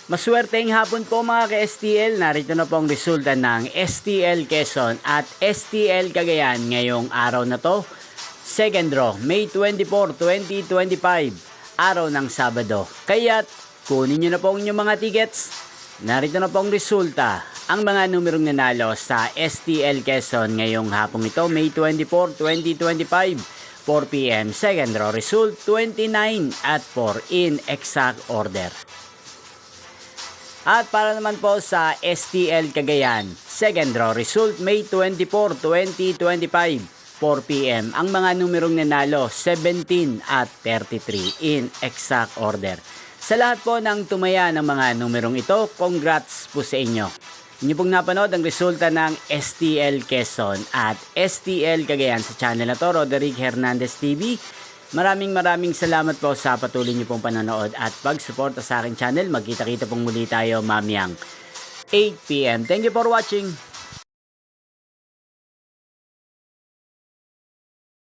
Maswerteng hapon po mga ka-STL, narito na po ang resulta ng STL Quezon at STL Cagayan ngayong araw na to. Second draw, May 24, 2025, araw ng Sabado. Kaya't kunin nyo na po ang inyong mga tickets. Narito na po ang resulta, ang mga numerong nanalo sa STL Quezon ngayong hapong ito, May 24, 2025, 4 p.m. Second draw result, 29 at 4 in exact order. At para naman po sa STL Cagayan, second draw result May 24, 2025, 4 p.m. Ang mga numerong nanalo 17 at 33 in exact order. Sa lahat po ng tumaya ng mga numerong ito, congrats po sa inyo. Inyo pong napanood ang resulta ng STL Quezon at STL Cagayan sa channel na to, Roderick Hernandez TV. Maraming salamat po sa patuloy niyo pong panonood at pagsuporta sa aking channel. Magkita-kita pong muli tayo mamayang 8 p.m. Thank you for watching.